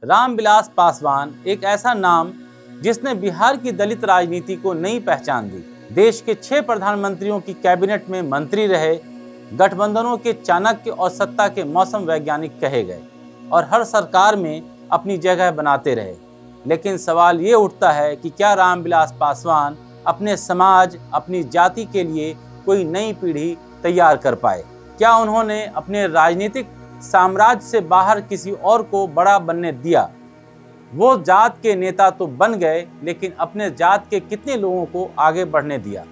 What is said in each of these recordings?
रामविलास पासवान एक ऐसा नाम जिसने बिहार की दलित राजनीति को नई पहचान दी। देश के 6 प्रधानमंत्रियों की कैबिनेट में मंत्री रहे, गठबंधनों के चाणक्य और सत्ता के मौसम वैज्ञानिक कहे गए और हर सरकार में अपनी जगह बनाते रहे। लेकिन सवाल ये उठता है कि क्या रामविलास पासवान अपने समाज, अपनी जाति के लिए कोई नई पीढ़ी तैयार कर पाए? क्या उन्होंने अपने राजनीतिक साम्राज्य से बाहर किसी और को बड़ा बनने दिया? वो जात के नेता तो बन गए, लेकिन अपने जात के कितने लोगों को आगे बढ़ने दिया?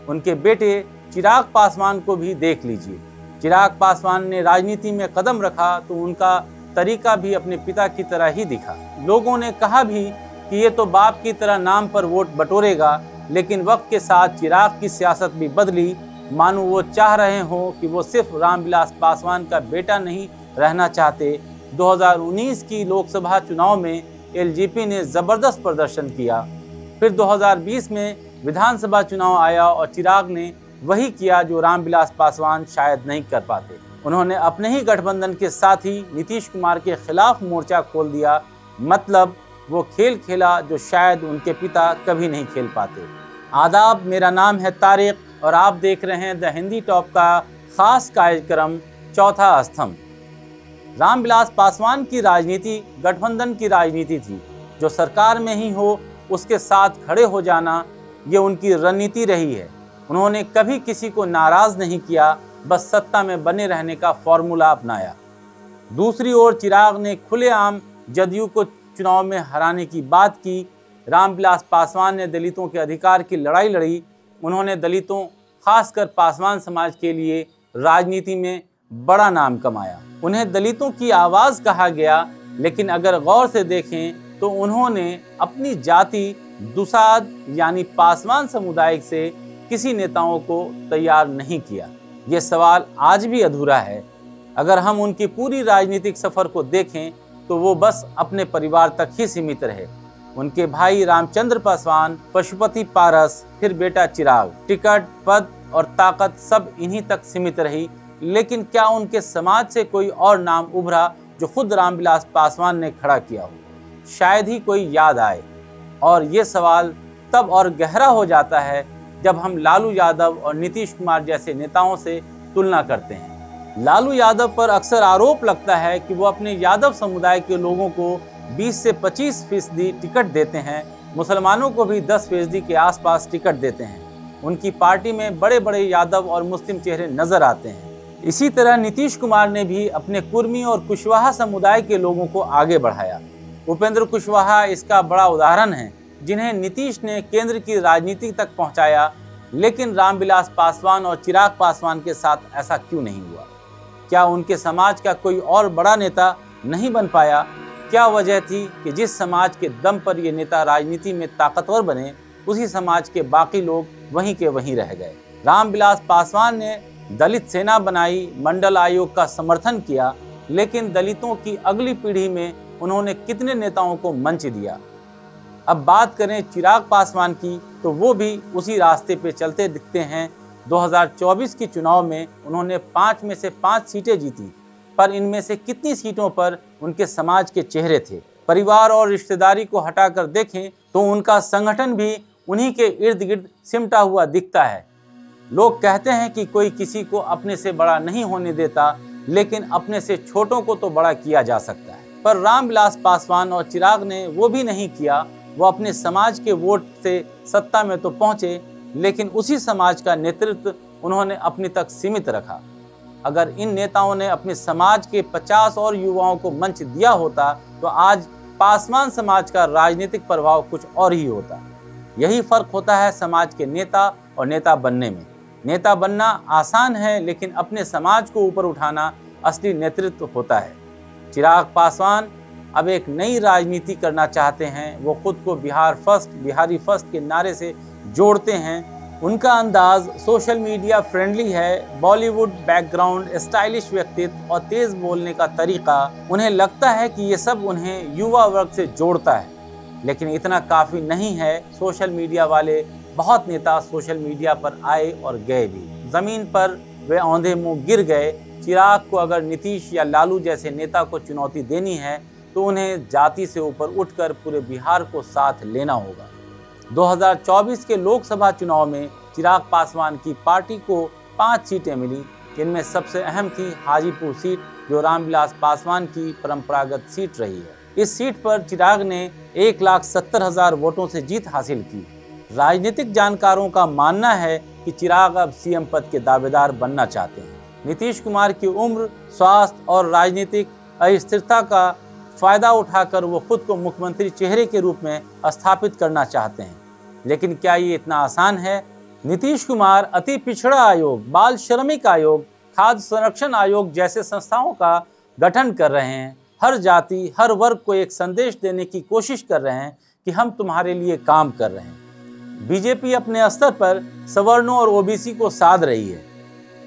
उनके बेटे चिराग पासवान को भी देख लीजिए। चिराग पासवान ने राजनीति में कदम रखा तो उनका तरीका भी अपने पिता की तरह ही दिखा। लोगों ने कहा भी कि ये तो बाप की तरह नाम पर वोट बटोरेगा, लेकिन वक्त के साथ चिराग की सियासत भी बदली, मानो वो चाह रहे हों कि वो सिर्फ रामविलास पासवान का बेटा नहीं रहना चाहते। 2019 की लोकसभा चुनाव में एलजेपी ने ज़बरदस्त प्रदर्शन किया। फिर 2020 में विधानसभा चुनाव आया और चिराग ने वही किया जो रामविलास पासवान शायद नहीं कर पाते। उन्होंने अपने ही गठबंधन के साथी नीतीश कुमार के खिलाफ मोर्चा खोल दिया। मतलब वो खेल खेला जो शायद उनके पिता कभी नहीं खेल पाते। आदाब, मेरा नाम है तारिक और आप देख रहे हैं द हिंदी टॉप का खास कार्यक्रम चौथा स्तंभ। रामविलास पासवान की राजनीति गठबंधन की राजनीति थी। जो सरकार में ही हो उसके साथ खड़े हो जाना, ये उनकी रणनीति रही है। उन्होंने कभी किसी को नाराज नहीं किया, बस सत्ता में बने रहने का फॉर्मूला अपनाया। दूसरी ओर चिराग ने खुलेआम जदयू को चुनाव में हराने की बात की। रामविलास पासवान ने दलितों के अधिकार की लड़ाई लड़ी। उन्होंने दलितों, खासकर पासवान समाज के लिए राजनीति में बड़ा नाम कमाया। उन्हें दलितों की आवाज़ कहा गया, लेकिन अगर गौर से देखें तो उन्होंने अपनी जाति दुसाद यानी पासवान समुदाय से किसी नेताओं को तैयार नहीं किया। ये सवाल आज भी अधूरा है। अगर हम उनकी पूरी राजनीतिक सफ़र को देखें तो वो बस अपने परिवार तक ही सीमित रहे। उनके भाई रामचंद्र पासवान, पशुपति पारस, फिर बेटा चिराग, टिकट, पद और ताकत सब इन्हीं तक सीमित रही। लेकिन क्या उनके समाज से कोई और नाम उभरा जो खुद रामविलास पासवान ने खड़ा किया हो? शायद ही कोई याद आए। और ये सवाल तब और गहरा हो जाता है जब हम लालू यादव और नीतीश कुमार जैसे नेताओं से तुलना करते हैं। लालू यादव पर अक्सर आरोप लगता है कि वो अपने यादव समुदाय के लोगों को 20 से 25% टिकट देते हैं, मुसलमानों को भी 10% के आसपास टिकट देते हैं। उनकी पार्टी में बड़े बड़े यादव और मुस्लिम चेहरे नजर आते हैं। इसी तरह नीतीश कुमार ने भी अपने कुर्मी और कुशवाहा समुदाय के लोगों को आगे बढ़ाया। उपेंद्र कुशवाहा इसका बड़ा उदाहरण है, जिन्हें नीतीश ने केंद्र की राजनीति तक पहुंचाया। लेकिन रामविलास पासवान और चिराग पासवान के साथ ऐसा क्यों नहीं हुआ? क्या उनके समाज का कोई और बड़ा नेता नहीं बन पाया? क्या वजह थी कि जिस समाज के दम पर ये नेता राजनीति में ताकतवर बने, उसी समाज के बाकी लोग वहीं के वहीं रह गए? रामविलास पासवान ने दलित सेना बनाई, मंडल आयोग का समर्थन किया, लेकिन दलितों की अगली पीढ़ी में उन्होंने कितने नेताओं को मंच दिया? अब बात करें चिराग पासवान की, तो वो भी उसी रास्ते पे चलते दिखते हैं। 2024 की चुनाव में उन्होंने 5 में से 5 सीटें जीती, पर इनमें से कितनी सीटों पर उनके समाज के चेहरे थे? परिवार और रिश्तेदारी को हटाकर देखें तो उनका संगठन भी उन्हीं के इर्द गिर्द सिमटा हुआ दिखता है। लोग कहते हैं कि कोई किसी को अपने से बड़ा नहीं होने देता, लेकिन अपने से छोटों को तो बड़ा किया जा सकता है। पर रामविलास पासवान और चिराग ने वो भी नहीं किया। वो अपने समाज के वोट से सत्ता में तो पहुंचे, लेकिन उसी समाज का नेतृत्व उन्होंने अपने तक सीमित रखा। अगर इन नेताओं ने अपने समाज के 50 और युवाओं को मंच दिया होता तो आज पासवान समाज का राजनीतिक प्रभाव कुछ और ही होता। यही फर्क होता है समाज के नेता और नेता बनने में। नेता बनना आसान है, लेकिन अपने समाज को ऊपर उठाना असली नेतृत्व होता है। चिराग पासवान अब एक नई राजनीति करना चाहते हैं। वो खुद को बिहार फर्स्ट, बिहारी फर्स्ट के नारे से जोड़ते हैं। उनका अंदाज सोशल मीडिया फ्रेंडली है। बॉलीवुड बैकग्राउंड, स्टाइलिश व्यक्तित्व और तेज बोलने का तरीका, उन्हें लगता है कि ये सब उन्हें युवा वर्ग से जोड़ता है। लेकिन इतना काफ़ी नहीं है। सोशल मीडिया वाले बहुत नेता सोशल मीडिया पर आए और गए भी, ज़मीन पर वे औंधे मुंह गिर गए। चिराग को अगर नीतीश या लालू जैसे नेता को चुनौती देनी है तो उन्हें जाति से ऊपर उठकर पूरे बिहार को साथ लेना होगा। 2024 के लोकसभा चुनाव में चिराग पासवान की पार्टी को 5 सीटें मिली। इनमें सबसे अहम थी हाजीपुर सीट, जो रामविलास पासवान की परंपरागत सीट रही है। इस सीट पर चिराग ने 1,70,000 वोटों से जीत हासिल की। राजनीतिक जानकारों का मानना है कि चिराग अब सीएम पद के दावेदार बनना चाहते हैं। नीतीश कुमार की उम्र, स्वास्थ्य और राजनीतिक अस्थिरता का फायदा उठाकर वो खुद को मुख्यमंत्री चेहरे के रूप में स्थापित करना चाहते हैं। लेकिन क्या ये इतना आसान है? नीतीश कुमार अति पिछड़ा आयोग, बाल श्रमिक आयोग, खाद्य संरक्षण आयोग जैसे संस्थाओं का गठन कर रहे हैं। हर जाति, हर वर्ग को एक संदेश देने की कोशिश कर रहे हैं कि हम तुम्हारे लिए काम कर रहे हैं। बीजेपी अपने स्तर पर सवर्णों और ओबीसी को साध रही है।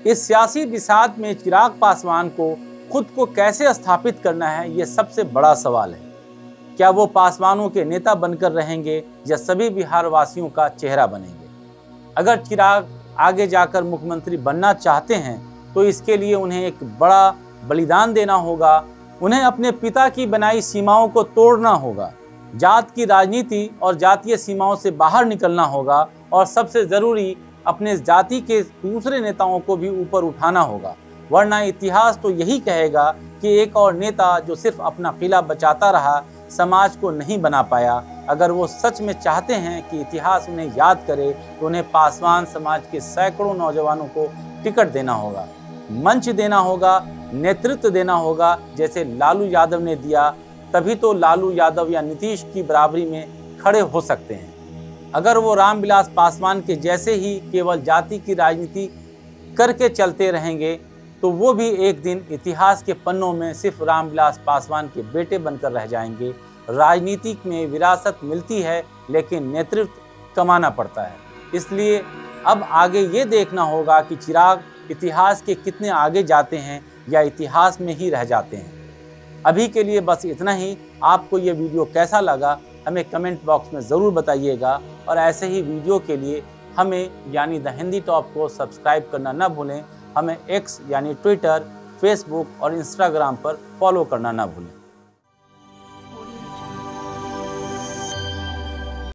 इस सियासी बिसात में चिराग पासवान को खुद को कैसे स्थापित करना है, ये सबसे बड़ा सवाल है। क्या वो पासवानों के नेता बनकर रहेंगे या सभी बिहार वासियों का चेहरा बनेंगे? अगर चिराग आगे जाकर मुख्यमंत्री बनना चाहते हैं तो इसके लिए उन्हें एक बड़ा बलिदान देना होगा। उन्हें अपने पिता की बनाई सीमाओं को तोड़ना होगा, जात की राजनीति और जातीय सीमाओं से बाहर निकलना होगा और सबसे ज़रूरी अपने जाति के दूसरे नेताओं को भी ऊपर उठाना होगा। वरना इतिहास तो यही कहेगा कि एक और नेता जो सिर्फ अपना किला बचाता रहा, समाज को नहीं बना पाया। अगर वो सच में चाहते हैं कि इतिहास उन्हें याद करे तो उन्हें पासवान समाज के सैकड़ों नौजवानों को टिकट देना होगा, मंच देना होगा, नेतृत्व देना होगा, जैसे लालू यादव ने दिया। तभी तो लालू यादव या नीतीश की बराबरी में खड़े हो सकते हैं। अगर वो रामविलास पासवान के जैसे ही केवल जाति की राजनीति करके चलते रहेंगे तो वो भी एक दिन इतिहास के पन्नों में सिर्फ रामविलास पासवान के बेटे बनकर रह जाएंगे। राजनीति में विरासत मिलती है लेकिन नेतृत्व कमाना पड़ता है। इसलिए अब आगे ये देखना होगा कि चिराग इतिहास के कितने आगे जाते हैं या इतिहास में ही रह जाते हैं। अभी के लिए बस इतना ही। आपको ये वीडियो कैसा लगा हमें कमेंट बॉक्स में ज़रूर बताइएगा और ऐसे ही वीडियो के लिए हमें यानी द हिंदी टॉप को सब्सक्राइब करना न भूलें। हमें एक्स यानी ट्विटर, फेसबुक और इंस्टाग्राम पर फॉलो करना न भूलें।